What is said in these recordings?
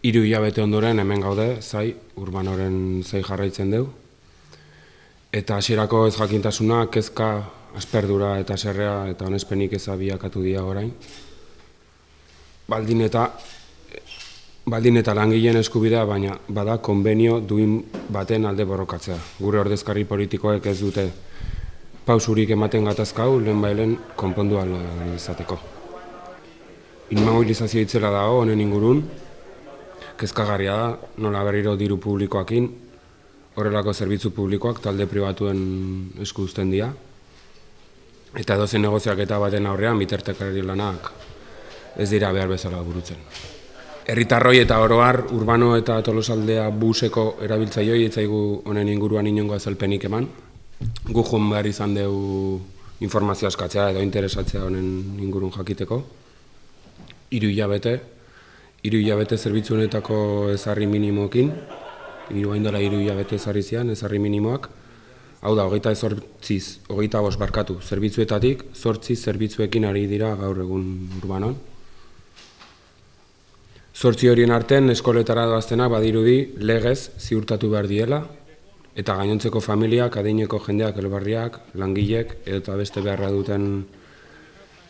3 hilabete ondoren hemen gaude, zai, Urbanoren zai jarraitzen dugu. Eta hasierako ez jakintasuna, kezka, asperdura eta serrea eta onespenik ezabiakatu dira orain. Baldin eta langileen eskubidea, baina bada konbenio duin baten alde borrokatzea. Gure ordezkari politikoek ez dute pausurik ematen gatazka hau, lehenbailen konpondu ahal izateko. Inmobilizazio itzela dago honen ingurun, kezkagarria da, nola berriro diru publikoakin, horrelako zerbitzu publikoak talde pribatuen esku uzten dira. Eta edozein negoziaketa baten aurrean bitartekari lanak ez dira behar bezala burutzen. Herritarroi eta oro har, Urbano eta Tolosaldea buseko erabiltzaileoi ez zaigu honen inguruan inongo azalpenik eman. Gu joan behar izan dugu informazio askatzea edo interesatzea honen ingurun jakiteko. 3 hilabete zerbitzu honetako ezarri minimoekin, haindela 3 hilabete ezarri zian, ezarri minimoak. Hau da, 25 barkatu zerbitzuetatik, 8 zerbitzuekin ari dira gaur egun Urbanon. 8 horien artean eskoletara doaztenak badirudi legez ziurtatu behar diela, eta gainontzeko familiak, adineko jendeak, elbarriak, langilek, eta beste beharra duten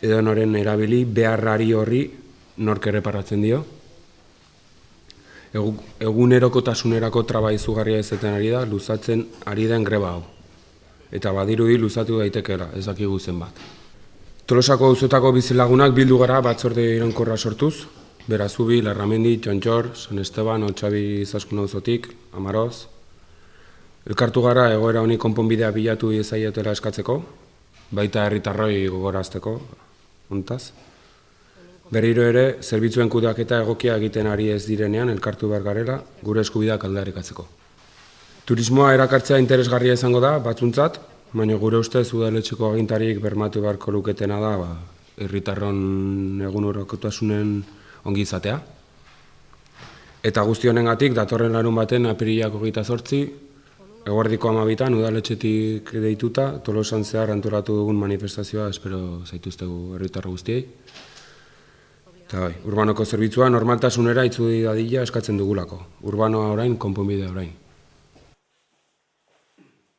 edonoren erabili, beharrari horri nork erreparatzen dio. Egunerokotasunerako traba izugarria ezeten ari da, luzatzen ari den greba hau. Eta badirudi luzatu daitekeela, ez dakigu zenbat. Tolosako auzoetako bizilagunak bildu gara batzorde iraunkorra sortuz, Berazubi, Larramendi, Txontxor, San Esteban, Otxabi Izaskun auzotik, Amaroz. Elkartu gara egoera honi konponbidea bilatu iezaietela eskatzeko, baita herritarroi gogorazteko, hontaz. Berriro ere, zerbitzuen kudeaketa egokia egiten ari ez direnean elkartu behar garela, gure eskubideak aldarrikatzeko. Turismoa erakartzea interesgarria izango da, batzuntzat, baina gure ustez udaletxeko agintarik bermatu beharko luketena da herritarron egunerokotasunen ongi izatea. Eta guzti honengatik datorren larun baten apirilak 28, eguerdiko 12 udaletxetik deituta, Tolosan zehar antolatu dugun manifestazioa espero zaituztegu herritarro guztiei. Eta Urbanoko zerbitzua normaltasunera itzuli dadila eskatzen dugulako. Urbanoa orain, konponbidea orain.